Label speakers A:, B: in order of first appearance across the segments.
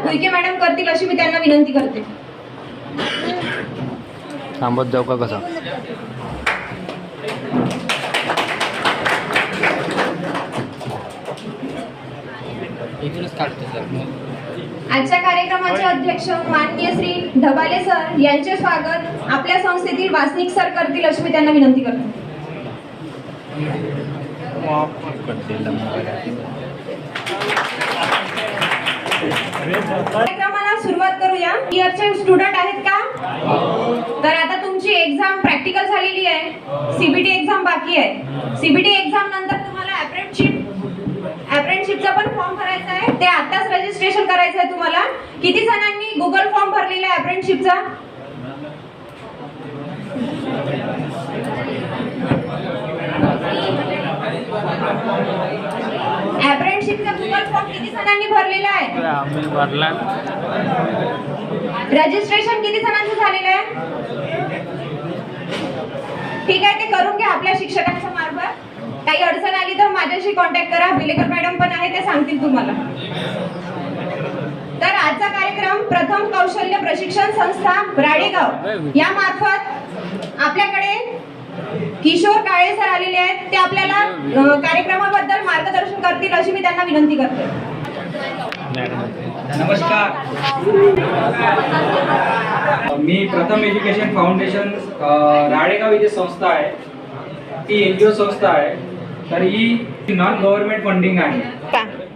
A: Uike madam करतील अशी मी त्यांना विनंती करते.
B: थांबत जाऊ का कसा?
A: आजच्या कार्यक्रमाचे अध्यक्ष माननीय श्री ढबाले सर यांचे स्वागत आपल्या संस्थेतील वासनिक सर करतील अशी मी त्यांना विनंती करते. कार्यक्रमाला सुरुवात करूया. इयरचे स्टुडंट आहेत का? तर आता तुमची एक्झाम प्रॅक्टिकल झालेली आहे. सीबीटी एक्झाम बाकी आहे. सीबीटी एक्झाम नंतर तुम्हाला अप्रेंटिसशिपचा पण फॉर्म भरायचा आहे. ते आताच रजिस्ट्रेशन करायचं आहे तुम्हाला. किती जणांनी गुगल फॉर्म भरलेला आहे अप्रेंटिसशिपचा? अप्रेंटिसशिपचा गुगल फॉर्म किती जणांनी भरलेला आहे?
B: आम्ही भरला.
A: रजिस्ट्रेशन किती जणांचं झालेलं आहे? ठीक आहे, ते करून घ्या आपल्या शिक्षकांच्या मार्फत. काही अडचण आली तर माझ्याशी कॉन्टॅक्ट करा. बिलेकर मॅडम पण आहे, ते सांगतील तुम्हाला. तर आजचा कार्यक्रम प्रथम कौशल्य प्रशिक्षण संस्था राडेगाव या मार्फत आपल्याकडे किशोर काळे सर आलेले आहेत. ते आपल्याला कार्यक्रमाबद्दल मार्गदर्शन करतील अशी मी त्यांना विनंती करते.
C: नमस्कार, मी प्रथम एज्युकेशन फाउंडेशन राडेगाव इथे संस्था आहे. ती NGO संस्था आहे. तर ही नॉन गव्हर्नमेंट फंडिंग आहे.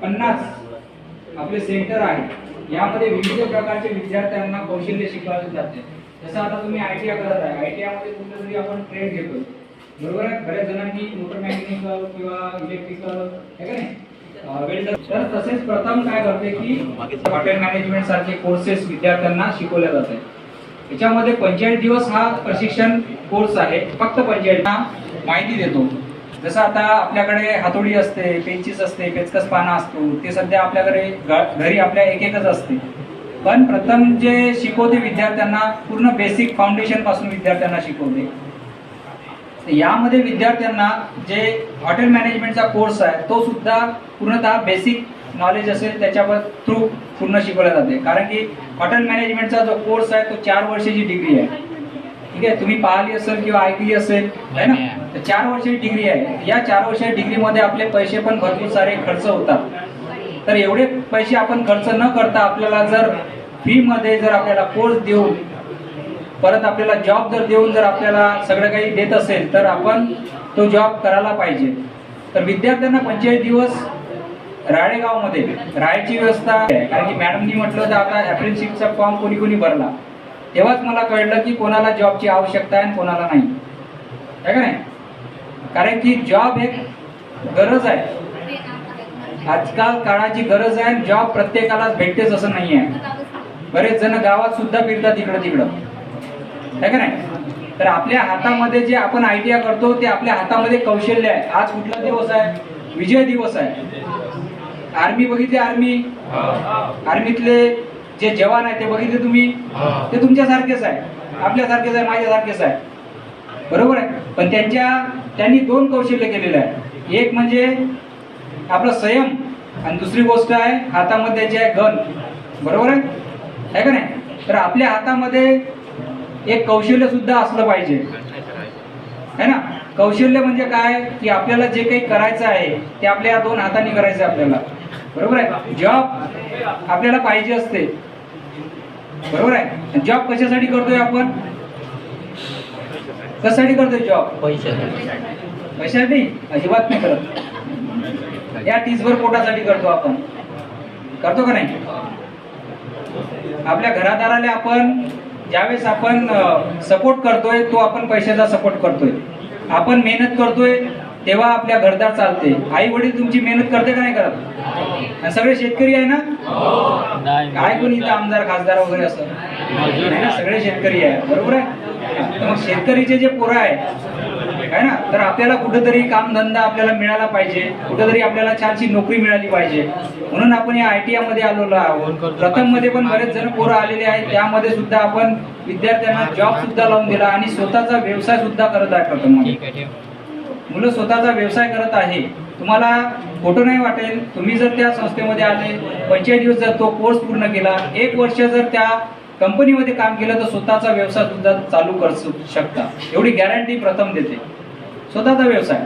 C: 50 आपले सेंटर आहे. यामध्ये विविध प्रकारचे विद्यार्थ्यांना कौशल्य शिकवले जाते. जसं आता तुम्ही ITI करत आहे, ITI मध्ये कुठलं तरी आपण ट्रेड घेतो, बरोबर आहे. बऱ्याच जणांनी मोटर मेकॅनिकल किंवा इलेक्ट्रिकल आहे का नाही, वेल्डर. तर तसेच प्रथम काय करते की हॉटेल मॅनेजमेंट सारखे कोर्सेस विद्यार्थ्यांना शिकवले जाते. याच्यामध्ये 45 दिवस हा प्रशिक्षण कोर्स आहे. फक्त 45 माहिती देतो. जसं आता आपल्याकडे हातोडी असते, पेंचीस असते, पेचकस पाना असतो, ते सध्या आपल्याकडे घरी आपल्या एकच असते. पण प्रथम जे शिकवते विद्यार्थ्यांना पूर्ण बेसिक फाउंडेशन पासून विद्यार्थ्यांना शिकवते. यामध्ये विद्यार्थ्यांना जे हॉटेल मॅनेजमेंटचा कोर्स आहे तो सुद्धा पूर्णतः बेसिक नॉलेज असेल त्याच्या थ्रू पूर्ण शिकवला जाते. कारण की हॉटेल मॅनेजमेंटचा जो कोर्स आहे तो 4 वर्षाची डिग्री आहे. ठीक आहे, तुम्ही पाहिली असेल किंवा ऐकली असेल आहे ना. तर 4 वर्षाची डिग्री आहे. या 4 वर्षाच्या डिग्रीमध्ये आपले पैसे पण भरपूर सारे खर्च होतात. तर एवढे पैसे आपण खर्च न करता आपल्याला जर फी मध्ये जर आपल्याला कोर्स देऊन परत आपल्याला जॉब जर देऊन जर आपल्याला सगळं काही देत असेल तर आपण तो जॉब करायला पाहिजे. तर विद्यार्थ्यांना 45 दिवस राडेगावमध्ये राहायची व्यवस्था आहे. कारण की मॅडमनी म्हटलं तर आता अप्रेंटिसशिपचा फॉर्म कोणी कोणी भरला तेव्हाच मला कळलं की कोणाला जॉबची आवश्यकता आहे आणि कोणाला नाही, आहे का नाही. कारण की जॉब एक गरज आहे. आजकाल काळाची गरज आहे. जॉब प्रत्येकालाच भेटतेच असं नाही आहे. बरेच जण गावात सुद्धा फिरतात इकडं तिकडं, आहे का नाही. तर आपल्या हातामध्ये जे आपण ITI करतो ते आपल्या हातामध्ये कौशल्य आहे. आज कुठला दिवस आहे? विजय दिवस आहे. आर्मी बघितले, आर्मीतले जे जवान आहे ते बघितले तुम्ही, ते तुमच्यासारखेच आहे, आपल्यासारखेच आहे, माझ्यासारखेच आहे, बरोबर आहे. पण त्यांनी 2 कौशल्य केलेले आहे. एक म्हणजे आपलं संयम आणि दुसरी गोष्ट आहे हातामध्ये जे आहे गन, बरोबर आहे का नाही. तर आपल्या हातामध्ये एक कौशल्य सुद्धा असलं पाहिजे, है ना. कौशल्य म्हणजे काय की आपल्याला जे काही करायचं आहे ते आपल्या 2 हातांनी करायचं आपल्याला, बरोबर आहे. जॉब आपल्याला पाहिजे असते, बरोबर आहे. जॉब कशासाठी करतोय आपण? कशासाठी करतोय जॉब? पैशासाठी अजिबात नाही करत. या टीसभर पोटासाठी करतो आपण, करतो का नाही. आपल्या घरादाराला आपण ज्यावेळेस आपण सपोर्ट करतोय तो आपण पैशाचा सपोर्ट करतोय. आपण मेहनत करतोय तेव्हा आपल्या घरदार चालते. आई वडील तुमची मेहनत करते का नाही करत? सगळे शेतकरी आहे ना. काय कोणी इथं आमदार खासदार वगैरे असं नाही ना, सगळे शेतकरी आहे, बरोबर आहे. मग शेतकरीचे जे पोरं आहे ना, तर आपल्याला कुठेतरी कामधंदा आपल्याला मिळाला पाहिजे, कुठेतरी आपल्याला छानशी नोकरी मिळाली पाहिजे. म्हणून आपण या ITI मध्ये आलेलो आहोत. प्रथम मध्ये पण बरेच जण पोरं आलेले आहेत. त्यामध्ये सुद्धा आपण विद्यार्थ्यांना जॉब सुद्धा लावून दिला आणि स्वतःचा व्यवसाय सुद्धा करत आहे. प्रथम मध्ये मुलं स्वतःचा व्यवसाय करत आहे. तुम्हाला खोटं नाही वाटेल, तुम्ही जर त्या संस्थेमध्ये आले, 45 दिवस जर तो कोर्स पूर्ण केला, 1 वर्ष जर त्या कंपनीमध्ये काम केलं तर स्वतःचा व्यवसाय सुद्धा चालू करू शकता, एवढी गॅरंटी प्रथम देते, स्वतःचा व्यवसाय.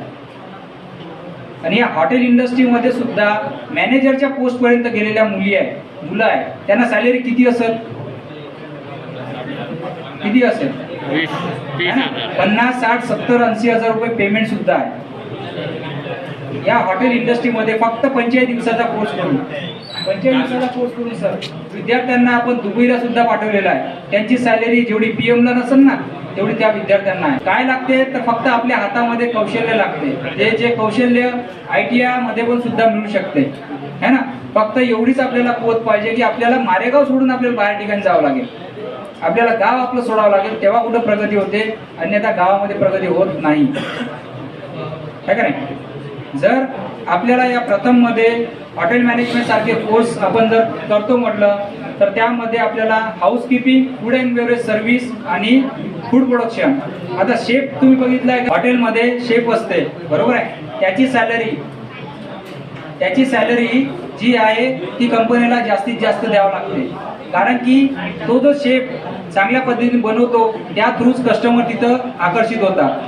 C: आणि या हॉटेल इंडस्ट्रीमध्ये सुद्धा मॅनेजरच्या पोस्ट पर्यंत गेलेल्या मुलं आहे, त्यांना सॅलरी किती असेल? 50, 60, 70, 80 हजार रुपये पेमेंट सुद्धा आहे. या हॉटेल इंडस्ट्रीमध्ये फक्त 45 दिवसाचा कोर्स करून सर विद्यार्थ्यांना आपण दुबईला सुद्धा पाठवलेला आहे. त्यांची सॅलरी जेवढी PM ला नसेल ना तेवढी त्या विद्यार्थ्यांना आहे. काय लागते तर फक्त आपल्या हातामध्ये कौशल्य लागते, जे कौशल्य ITI मध्ये पण सुद्धा मिळू शकते, है ना. फक्त एवढीच आपल्याला पोच पाहिजे की आपल्याला मारेगाव सोडून आपल्याला बाहेर ठिकाणी जावं लागेल, आपल्याला गाव आपलं सोडावं लागेल, तेव्हा कुठं प्रगती होते, अन्यथा गावामध्ये प्रगती होत नाही, है का नाही. जर आपल्याला या प्रथम मध्ये हॉटेल मॅनेजमेंट सारखे कोर्स आपण जर करतो म्हटलं तर त्यामध्ये आपल्याला housekeeping, food and beverage service आणि फूड प्रोडक्शन. आता शेफ तुम्ही बघितलंय, हॉटेलमध्ये शेफ असते, बरोबर आहे, त्याची सॅलरी जी आहे ती कंपनीला जास्तीत जास्त द्यावं लागते, कारण की तो जो शेफ चांगल्या पद्धतीने बनवतो त्या थ्रूच कस्टमर तिथं आकर्षित होतात,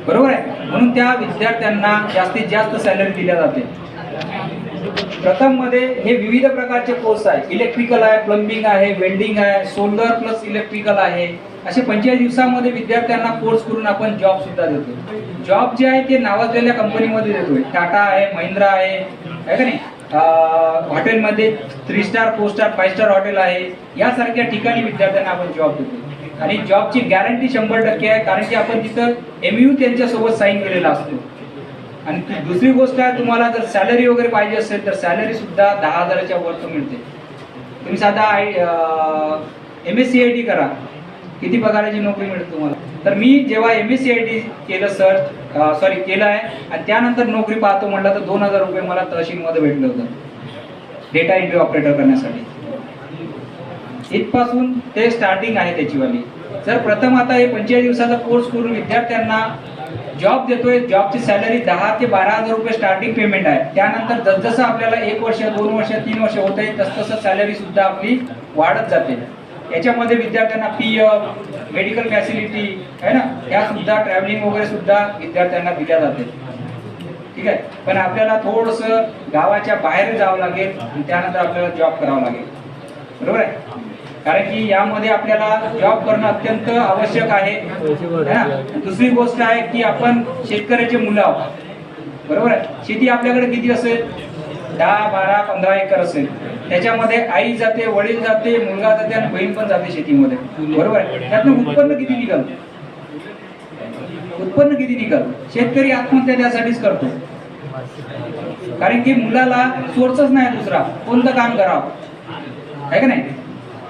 C: बरोबर आहे. म्हणून त्या विद्यार्थ्यांना जास्तीत जास्त सॅलरी दिल्या जाते. प्रथम मध्ये हे विविध प्रकारचे कोर्स आहे, इलेक्ट्रिकल आहे, प्लंबिंग आहे, वेल्डिंग आहे, सोलर प्लस इलेक्ट्रिकल आहे. असे 45 दिवसामध्ये विद्यार्थ्यांना कोर्स करून आपण जॉब सुद्धा देतो. जॉब जे आहे ते नावाजलेल्या कंपनीमध्ये देतोय, टाटा आहे, महिंद्रा आहे का नाही, हॉटेलमध्ये 3 स्टार, 4 स्टार, 5 स्टार हॉटेल आहे, यासारख्या ठिकाणी विद्यार्थ्यांना आपण जॉब देतो. आणि जॉबची गॅरंटी 100% आहे, कारण की आपण तिथं MU त्यांच्यासोबत साईन केलेला असतो. आणि दुसरी गोष्ट आहे, तुम्हाला जर सॅलरी वगैरे पाहिजे असेल तर सॅलरी सुद्धा 10,000च्या वर मिळते. तुम्ही साधा MSc करा, किती पगाराची नोकरी मिळते तुम्हाला. तर मी जेव्हा MSc केलं आहे आणि त्यानंतर नोकरी पाहतो म्हटलं तर 2,000 रुपये मला तहसीलमध्ये भेटलं होतं डेटा एंट्री ऑपरेटर करण्यासाठी. इथपासून ते स्टार्टिंग आहे त्याचीवाली. जर प्रथम आता हे 45 दिवसाचा कोर्स करून विद्यार्थ्यांना जॉब देतोय, जॉबची सॅलरी 10 ते 12,000 रुपये स्टार्टिंग पेमेंट आहे. त्यानंतर जसजसं आपल्याला 1 वर्ष, 2 वर्ष, 3 वर्ष होत आहे तसतसं सॅलरी सुद्धा आपली वाढत जाते. याच्यामध्ये विद्यार्थ्यांना PF, मेडिकल फॅसिलिटी आहे ना, या सुद्धा ट्रॅव्हलिंग वगैरे सुद्धा विद्यार्थ्यांना दिल्या जाते, ठीक आहे. पण आपल्याला थोडंसं गावाच्या बाहेर जावं लागेल आणि त्यानंतर आपल्याला जॉब करावा लागेल, बरोबर आहे. कारण की यामध्ये आपल्याला जॉब करणं अत्यंत आवश्यक आहे. दुसरी गोष्ट आहे की आपण शेतकऱ्याचे मुलं आहोत, बरोबर आहे. शेती आपल्याकडे किती असेल? 10, 12, 15 एकर असेल. त्याच्यामध्ये आई जाते, वडील जाते, मुलगा जाते आणि बहीण पण जाते शेतीमध्ये, बरोबर आहे. त्यातनं उत्पन्न किती निघाल? शेतकरी आत्महत्या त्यासाठीच करतो, कारण की मुलाला सोर्सच नाही दुसरा कोणतं काम करावं, आहे का नाही.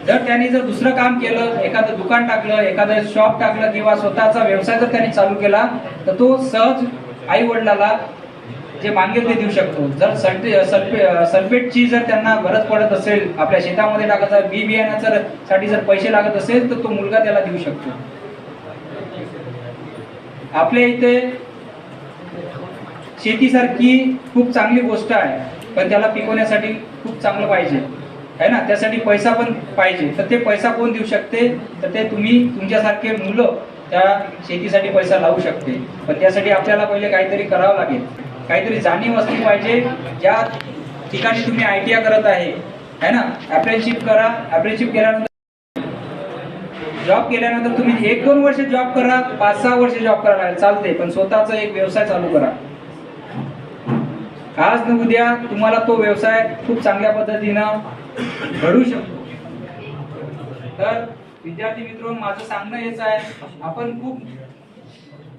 C: जर त्यांनी जर दुसरं काम केलं, एखादं दुकान टाकलं, एखादं शॉप टाकलं किंवा स्वतःचा व्यवसाय जर त्यांनी चालू केला तर तो सहज आई वडिलाला जे मागेल ते देऊ शकतो. जर सल्फेटची जर त्यांना गरज पडत असेल, आपल्या शेतामध्ये टाकायचं बी बियाण्यासाठी जर पैसे लागत असेल तर तो मुलगा त्याला देऊ शकतो. आपल्या इथे शेतीसारखी खूप चांगली गोष्ट आहे, पण त्याला पिकवण्यासाठी खूप चांगलं पाहिजे, है ना. त्यासाठी पैसा पण पाहिजे. तर ते पैसा कोण देऊ शकते? तर ते तुम्ही, तुमच्यासारखे मुलं त्या शेतीसाठी पैसा लावू शकते. पण त्यासाठी आपल्याला पहिले काहीतरी करावं लागेल, काहीतरी जाणीव असली पाहिजे. ज्या ठिकाणी तुम्ही ITI करत आहे ना, अप्रेंटिसशिप करा. अप्रेंटिसशिप केल्यानंतर जॉब केल्यानंतर तुम्ही 1-2 वर्ष जॉब करा, 5-6 वर्ष जॉब करा, चालते. पण स्वतःचा एक व्यवसाय चालू करा. आज न उद्या तुम्हाला तो व्यवसाय खूप चांगल्या पद्धतीनं घडू शकतो. तर विद्यार्थी मित्र, माझं सांगणं हेच आहे, आपण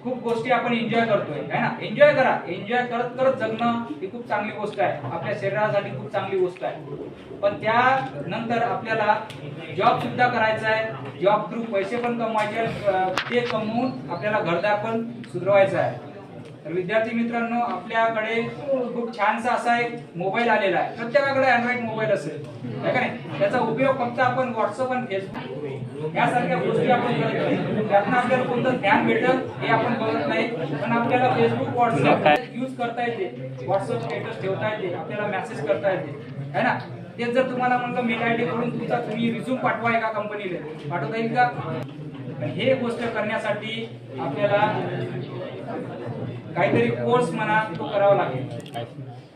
C: खूप गोष्टी आपण एन्जॉय करतोय, है ना. एन्जॉय करा. एन्जॉय करत करत जगणं ही खूप चांगली गोष्ट आहे, आपल्या शरीरासाठी खूप चांगली गोष्ट आहे. पण त्यानंतर आपल्याला जॉब सुद्धा करायचा आहे. जॉब थ्रू पैसे पण कमवायचे, ते कमवून आपल्याला घरदार पण सुधरवायचं आहे. तर विद्यार्थी मित्रांनो, आपल्याकडे खूप छानसा असा एक मोबाईल आलेला आहे. प्रत्येकाकडे अँड्रॉइड मोबाईल असेल, है का नाही. त्याचा उपयोग फक्त आपण व्हॉट्सअप आणि फेसबुक यासारख्या गोष्टी आपण करत नाही. त्यातनं आपल्याला कोणतं ज्ञान भेटल हे आपण बघत नाही, पण आपल्याला फेसबुक, व्हॉट्सअप यूज करता येते, व्हॉट्सअप स्टेटस ठेवता येते, आपल्याला मेसेज करता येते, है ना. तेच जर तुम्हाला म्हणलं मेल आय डी करून तुमचा तुम्ही रिझ्यूम पाठवा एका कंपनीला, पाठवता येईल का? हे गोष्ट करण्यासाठी आपल्याला काहीतरी कोर्स म्हणा तो करावा लागेल.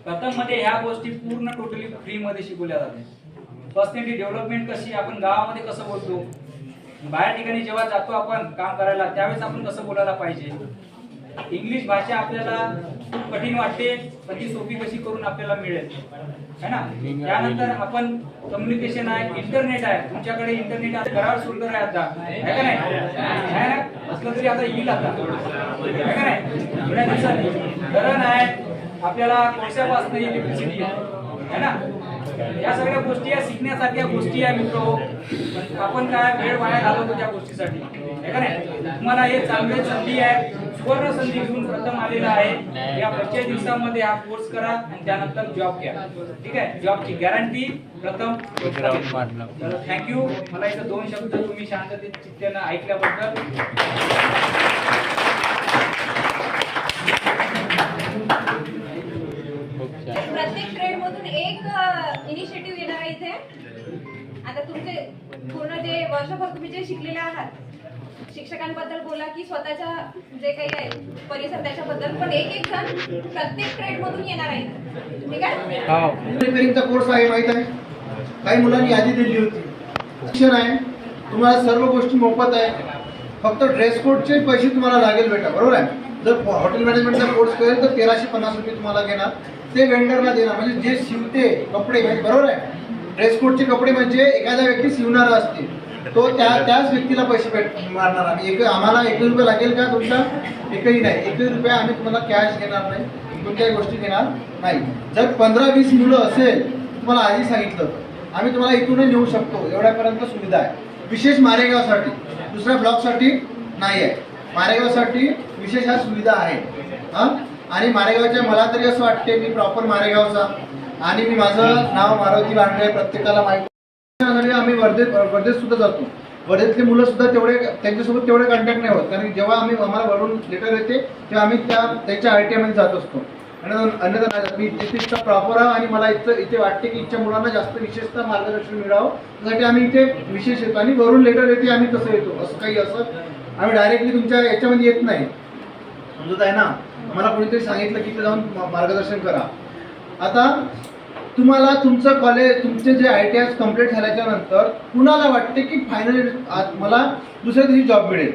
C: प्रथम मध्ये ह्या गोष्टी पूर्ण टोटली फ्री मध्ये शिकवल्या जाते. पर्सनॅलिटी डेव्हलपमेंट कशी, आपण गावामध्ये कसं बोलतो, बाहेर ठिकाणी जेव्हा जातो आपण काम करायला त्यावेळेस आपण कसं बोलायला पाहिजे. इंग्लिश भाषा आपल्याला खूप कठीण वाटते पण ती सोपी कशी करून आपल्याला मिळेल, है ना. त्यानंतर आपण कम्युनिकेशन आहे, इंटरनेट आहे, तुमच्याकडे इंटरनेट आहे, घरावर सुंदर आहे आता, आहे का नाही, आहे ना. असलं तरी आता येईल आता, आहे का नाही. थोड्या दिवसांनी धरण आहे, आपल्याला कोळशापासून इलेक्ट्रिसिटी आहे ना. या सगळ्या गोष्टी या शिकण्यासारख्या गोष्टी आहे मित्रो. आपण काय वेळ वाया घालवतो त्या गोष्टीसाठी, आहे का नाही. तुम्हाला हे चांगली संधी आहे, सुवर्ण संधी घेऊन प्रथम आलेला आहे. या 25 दिवसामध्ये हा कोर्स करा आणि त्यानंतर जॉब घ्या, ठीक आहे. जॉबची गॅरंटी प्रथम. थँक्यू. मला इथं 2 शब्द तुम्ही शांततेत चित्तानं ऐकल्याबद्दल.
A: प्रत्येक ट्रेड मधून एक इनिशिएटिव्ह येणार आहे इथे. आता तुमचे पूर्ण जे वर्षभर तुम्ही जे शिकलेले आहात, शिक्षकांबद्दल बोला की स्वतःच्या जे काही आहे परिसर त्याच्याबद्दल, पण एक जण प्रत्येक ट्रेड मधून येणार आहे, ठीक आहे.
D: रिपेअरिंगचा कोर्स आहे, माहित आहे. काही मुलांनी यादी दिली होती. शिक्षण आहे, तुम्हाला सर्व गोष्टी मोफत आहे. फक्त ड्रेस कोडचे पैसे तुम्हाला लागेल बेटा, बरोबर आहे. जर हॉटेल मॅनेजमेंटचा कोर्स करेल तर 1350 रुपये तुम्हाला घेणार, ते वेंडरला देणार. म्हणजे जे शिवते कपडे, बरोबर आहे. ड्रेस कोडचे कपडे म्हणजे एखाद्या व्यक्ती शिवणारा असते, तो त्याच व्यक्तीला पैसे मारणार आम्ही. आम्हाला 1 रुपये लागेल का तुमचा? एकही नाही. 1 रुपया आम्ही तुम्हाला कॅश घेणार नाही, कोणत्याही गोष्टी घेणार नाही. जर 15-20 मुलं असेल, तुम्हाला आधी सांगितलं, आम्ही तुम्हाला इथूनही नेऊ शकतो, एवढ्यापर्यंत सुविधा आहे. विशेष मारेगावसाठी, दुसऱ्या ब्लॉकसाठी नाही आहे. मारेगावसाठी विशेष हा सुविधा आहे. हां. आणि मारेगावच्या मला तरी असं वाटते, मी प्रॉपर मारेगावचा आणि मी माझं नाव मारुती बांडरे, प्रत्येकाला माहिती. आम्ही वर्धेत सुद्धा जातो. वर्धेतले मुलं सुद्धा तेवढे त्यांच्यासोबत तेवढे कॉन्टॅक्ट नाही होत, कारण जेव्हा आम्हाला वरून लेटर येते तेव्हा आम्ही त्याच्या RTI मध्ये जात असतो. आणि अन्यथा मी तिथे प्रॉपर आहे आणि मला इथे वाटते की इथच्या मुलांना जास्त विशेषतः मार्गदर्शन मिळावं, त्यासाठी आम्ही इथे विशेष येतो. आणि वरून लेटर येते आम्ही तसं येतो. असं काही असं आम्ही डायरेक्टली तुमच्या याच्यामध्ये येत नाही, समजत आहे ना. मला कोणीतरी सांगितलं की इथे जाऊन मार्गदर्शन करा. आता तुम्हाला तुमचं कॉलेज, तुमचे जे ITI कम्प्लीट झाल्याच्या नंतर कुणाला वाटते की फायनल मला दुसऱ्या दिवशी जॉब मिळेल.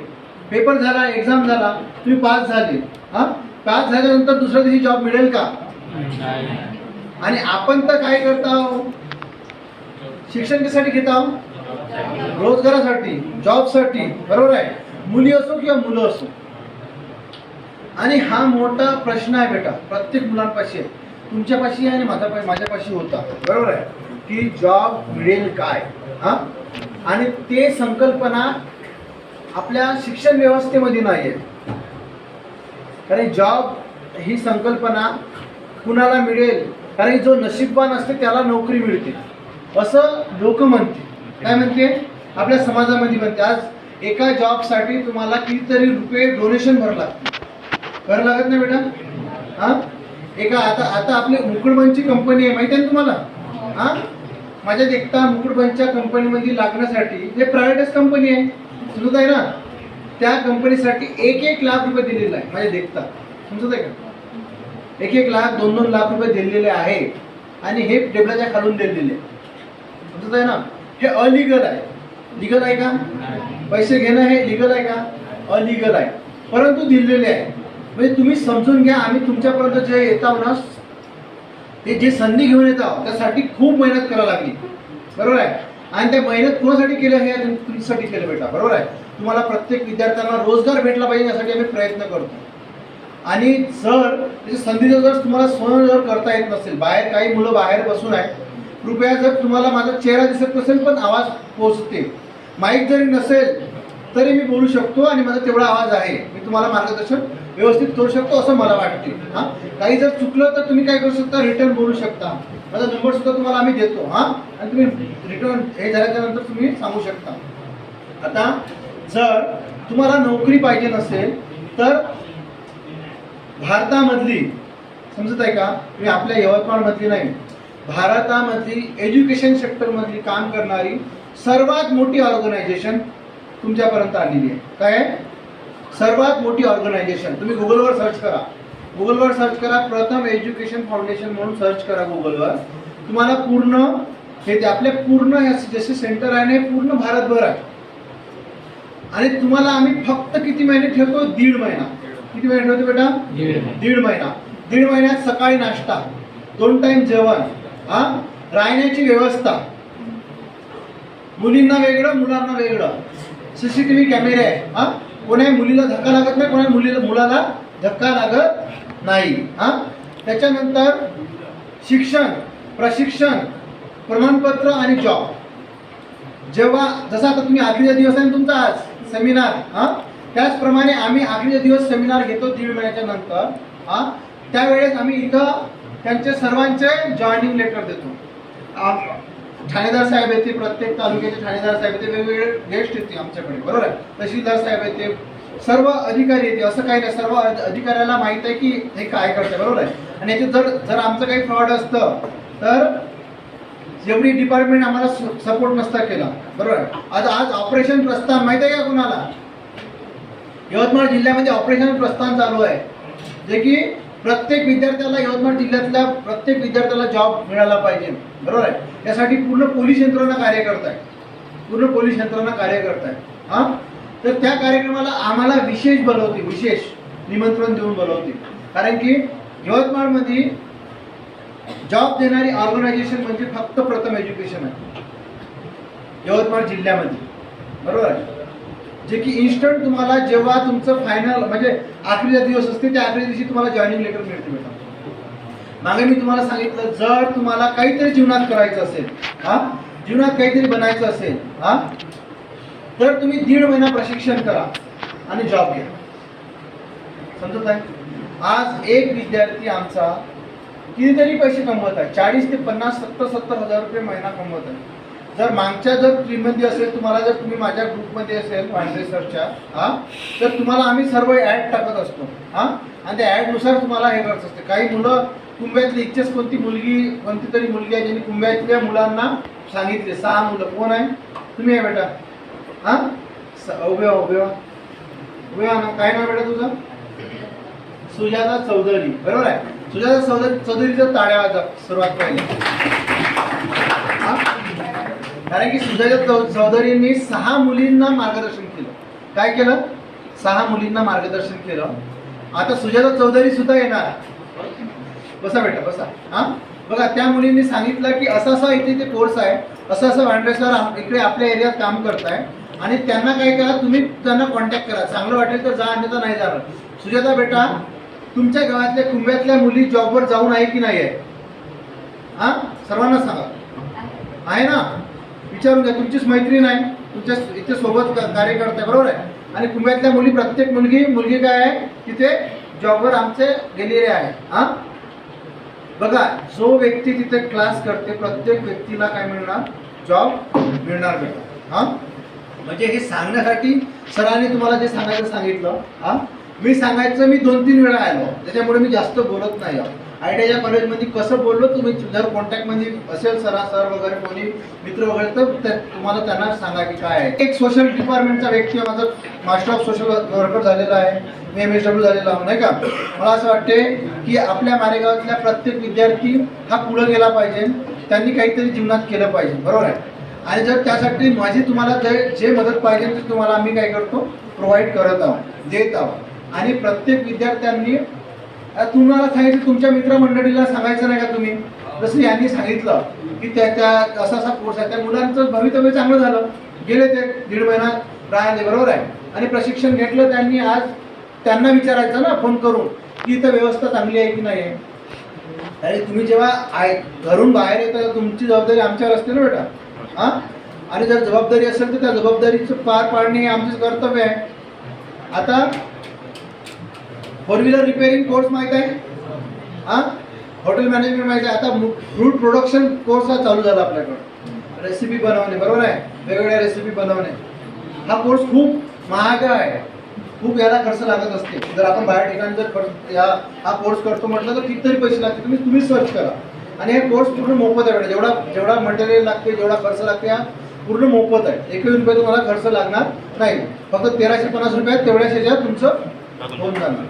D: पेपर झाला, एक्झाम झाला, तुम्ही पास झाले. हां, पास झाल्यानंतर दुसऱ्या दिवशी जॉब मिळेल का? आणि आपण तर काय करतो, शिक्षण कशासाठी घेतो? रोजगारासाठी, जॉबसाठी, बरोबर आहे. मुली असो किंवा मुलं असो. आणि हा मोठा प्रश्न आहे बेटा, प्रत्येक मुलांपाशी आहे, तुमच्यापाशी आहे आणि माझ्यापाशी होता, बरोबर आहे, की जॉब मिळेल काय. हां. आणि ते संकल्पना आपल्या शिक्षण व्यवस्थेमध्ये नाही आहे. कारण जॉब ही संकल्पना कुणाला मिळेल, कारण जो नशीबवान असते त्याला नोकरी मिळते असं लोक म्हणते. काय म्हणते? आपल्या समाजामध्ये म्हणते. आज एका जॉबसाठी तुम्हाला कितीतरी रुपये डोनेशन भरावं लागत नाही बेटा. हां. आता आपली मुकुटबंदची कंपनी आहे, माहिती आहे ना तुम्हाला. हां. माझ्या देखता मुकुटबंदच्या कंपनीमध्ये लागण्यासाठी, जे प्रायव्हेटच कंपनी आहे, समजत आहे ना, त्या कंपनीसाठी 1-1 लाख रुपये दिलेला आहे माझ्या देखता, समजत आहे का. 1-1 लाख 2-2 लाख रुपये दिलेले आहे आणि हे टेबलाच्या खालून दिलेले, समजत आहे ना. हे अलिगल आहे. लिगल आहे का? पैसे घेणं हे लिगल आहे का? अलिगल आहे, परंतु दिलेले आहे. म्हणजे तुम्ही समजून घ्या, आम्ही तुमच्यापर्यंत जे येतो ना, ते जे संधी घेऊन येतो त्यासाठी खूप मेहनत करावी लागली, बरोबर आहे. आणि त्या मेहनत कोणासाठी केलं? हे तुमच्यासाठी केलं बेटा, बरोबर आहे. तुम्हाला प्रत्येक विद्यार्थ्यांना रोजगार भेटला पाहिजे यासाठी आम्ही प्रयत्न करतो. आणि जर त्याची संधी जर तुम्हाला स्वयं जर करता येत नसेल, बाहेर काही मुलं बाहेर बसून आहे, कृपया जर तुम्हाला माझा चेहरा दिसत नसेल पण आवाज पोहोचते, माईक जरी नसेल तरी मी बोलू शकतो आणि माझा तेवढा आवाज आहे, मी तुम्हाला मार्गदर्शन व्यवस्थित करू शकतो असं मला वाटते. हां. काही जर चुकलं तर तुम्ही काय करू शकता, रिटर्न बोलू शकता. माझा नंबर सुद्धा तुम्हाला आम्ही देतो. हां. आणि तुम्ही रिटर्न हे झाल्याच्या नंतर तुम्ही सांगू शकता. आता जर तुम्हाला नोकरी पाहिजे नसेल तर भारतामधली समजत आहे का? तुम्ही आपल्या यवतमाळ मधली नाही, भारतामधली एज्युकेशन सेक्टर मधली काम करणारी सर्वात मोठी ऑर्गनायझेशन तुमच्यापर्यंत आलेली आहे. काय आहे? सर्वात मोठी ऑर्गनायझेशन. तुम्ही गुगलवर सर्च करा, गुगलवर सर्च करा, प्रथम एज्युकेशन फाउंडेशन म्हणून सर्च करा गुगलवर. तुम्हाला पूर्ण हे आपले पूर्ण जसे सेंटर आहे ना पूर्ण भारतभर आहे. आणि तुम्हाला आम्ही फक्त किती महिने ठेवतो? 1.5 महिना. किती महिने ठेवतो बेटा? 1.5 महिना. 1.5 महिन्यात सकाळी नाश्ता, 2 टाइम जेवण, राहण्याची व्यवस्था, मुलींना वेगळं मुलांना वेगळं, सीसीटीव्ही कॅमेरे आहे, कोणाही मुलीला धक्का लागत नाही, कोणाही मुलाला धक्का लागत नाही. त्याच्यानंतर शिक्षण, प्रशिक्षण, प्रमाणपत्र आणि जॉब. जेव्हा जसं आता तुम्ही आखरीचा दिवस आहे तुमचा आज सेमिनार, त्याचप्रमाणे आम्ही आखरीचा दिवस सेमिनार घेतो 1.5 महिन्याच्या नंतर. त्यावेळेस आम्ही इथं त्यांचे सर्वांचे जॉईनिंग लेटर देतो. ठाणेदार साहेब येते, प्रत्येक तालुक्याचे ठाणेदार साहेब येते, वेगवेगळे गेस्ट येते आमच्याकडे, बरोबर आहे. तहसीलदार साहेब येते, सर्व अधिकारी येते. असं काही नाही, सर्व अधिकाऱ्याला माहित आहे की हे काय करते, बरोबर आहे. आणि याच्यात जर आमचं काही फ्रॉड असतं तर एवढी डिपार्टमेंट आम्हाला सपोर्ट नसता केला, बरोबर आहे. आज ऑपरेशन प्रस्थान माहित आहे का कुणाला? यवतमाळ जिल्ह्यामध्ये ऑपरेशन प्रस्थान चालू आहे, जे की प्रत्येक विद्यार्थ्याला, यवतमाळ जिल्ह्यातल्या प्रत्येक विद्यार्थ्याला जॉब मिळाला पाहिजे, बरोबर आहे. यासाठी पूर्ण पोलीस यंत्रणा कार्य करत आहे, पूर्ण पोलीस यंत्रणा कार्य करत आहे. तर त्या कार्यक्रमाला आम्हाला विशेष बोलवते, विशेष निमंत्रण देऊन बोलवते. कारण की यवतमाळमध्ये जॉब देणारी ऑर्गनायझेशन म्हणजे फक्त प्रथम एज्युकेशन आहे यवतमाळ जिल्ह्यामध्ये, बरोबर आहे. जे की इन्स्टंट तुम्हाला जेव्हा तुमचं फायनल म्हणजे आखरीचा दिवस असते त्या आखरी दिवशी तुम्हाला जॉईनिंग लेटर मिळते बेटा. मागे मी तुम्हाला सांगितलं, जर तुम्हाला काहीतरी जीवनात करायचं असेल, जीवनात काहीतरी बनायचं असेल, तर तुम्ही 1.5 महिना प्रशिक्षण करा आणि जॉब घ्या. समजत आहे? आज एक विद्यार्थी आमचा कितीतरी पैसे कमवत आहे, 40 ते 50, 70 हजार रुपये महिना कमवत आहे. जर मागच्या ट्रीमध्ये असेल, तुम्हाला जर तुम्ही माझ्या ग्रुपमध्ये असेल वांद्रे सरच्या, तर तुम्हाला आम्ही सर्व ॲड टाकत असतो, आणि त्या ॲडनुसार तुम्हाला हे करत असते. काही मुलं कुंभ्यातली इच्छेच कोणती तरी मुलगी आहे ज्यांनी कुंभ्यातल्या मुलांना सांगितले, 6 मुलं. कोण आहे? तुम्ही आहे बेटा. उभे ना. काय नाव बेटा तुझं? सुजाता चौधरी, बरोबर आहे. सुजाता चौधरीचं टाळ्या वाजा सुरुवात पाहिजे. कारण की सुजाता चौधरींनी 6 मुलींना मार्गदर्शन केलं. काय केलं? 6 मुलींना मार्गदर्शन केलं. आता सुजाता चौधरी सुद्धा येणार. बसा बेटा बसा. बघा, त्या मुलींनी सांगितलं की असा इथे ते कोर्स आहे, असं वांड्रे सर इकडे आपल्या एरियात काम करताय आणि त्यांना काय करा, तुम्ही त्यांना कॉन्टॅक्ट करा. चांगलं वाटेल तर जा, अन्यथा नाही जाणार. सुजाता बेटा, तुमच्या गावातल्या कुंभ्यातल्या मुली जॉबवर जाऊन आहे की नाही आहे? सर्वांना सांगा. आहे ना? विचारून घ्या. तुमचीच मैत्रीण आहे, तुमच्या इथे सोबत कार्य करताय, बरोबर आहे. आणि कुंभ्यातल्या मुली, प्रत्येक मुलगी काय आहे तिथे जॉबवर आमचे गेलेले आहे. बघा, जो व्यक्ती तिथे क्लास करते प्रत्येक व्यक्तीला काय मिळणार? जॉब मिळणार बेटा. म्हणजे हे सांगण्यासाठी सरांनी तुम्हाला जे सांगितलं, मी सांगायचं मी 2-3 वेळा आलो, त्याच्यामुळे मी जास्त बोलत नाही. आयटीआयच्या कॉलेजमध्ये कसं बोललो, तुम्ही जर कॉन्टॅक्टमध्ये असेल सर वगैरे कोणी मित्र वगैरे, तर तुम्हाला त्यांना सांगा की काय आहे. एक सोशल डिपार्टमेंटचा व्यक्ती, माझं मास्टर ऑफ सोशल वर्कर झालेला आहे, मी MSW झालेला आहे, नाही का. मला असं वाटते की आपल्या मारेगावातल्या प्रत्येक विद्यार्थी हा पुढे गेला पाहिजे, त्यांनी काहीतरी जीवनात केलं पाहिजे, बरोबर आहे. आणि जर त्यासाठी माझी तुम्हाला जे मदत पाहिजे ते तुम्हाला आम्ही काय करतो, प्रोव्हाइड करत आहोत, देत आहोत. आणि प्रत्येक विद्यार्थ्यांनी तुम्हाला सांगितलं, तुमच्या मित्रमंडळीला सांगायचं नाही का तुम्ही, जसं यांनी सांगितलं की त्या असा कोर्स आहे, त्या मुलांचं भवितव्य चांगलं झालं, गेले ते 1.5 महिना राहिले, बरोबर आहे. आणि प्रशिक्षण घेतलं त्यांनी. आज त्यांना विचारायचं ना फोन करून की इथं व्यवस्था चांगली आहे की नाही आहे. अरे तुम्ही जेव्हा घरून बाहेर येता तुमची जबाबदारी आमच्यावर असते ना बेटा. आणि जर जबाबदारी असेल तर त्या जबाबदारीचं पार पाडणे हे आमचं कर्तव्य आहे. आता 4 व्हीलर रिपेअरिंग कोर्स माहीत आहे, हॉटेल मॅनेजमेंट माहिती आहे. आता फ्रूट प्रोडक्शन कोर्स हा चालू झाला आपल्याकडं, रेसिपी बनवणे, बरोबर आहे, वेगवेगळ्या रेसिपी बनवणे. हा कोर्स खूप महाग आहे, खूप याला खर्च लागत असते. जर आपण बाहेर ठिकाणी जर हा कोर्स करतो म्हटलं तर कितीतरी पैसे लागते. तुम्ही सर्च करा. आणि हे कोर्स पूर्ण मोफत आहे. जेवढा मटेरियल लागते, जेवढा खर्च लागते, हा पूर्ण मोफत आहे. 21 रुपये तुम्हाला खर्च लागणार नाही. फक्त 1350 रुपयात तेवढ्याच ह्याच्यात तुमचं होऊन जाणार.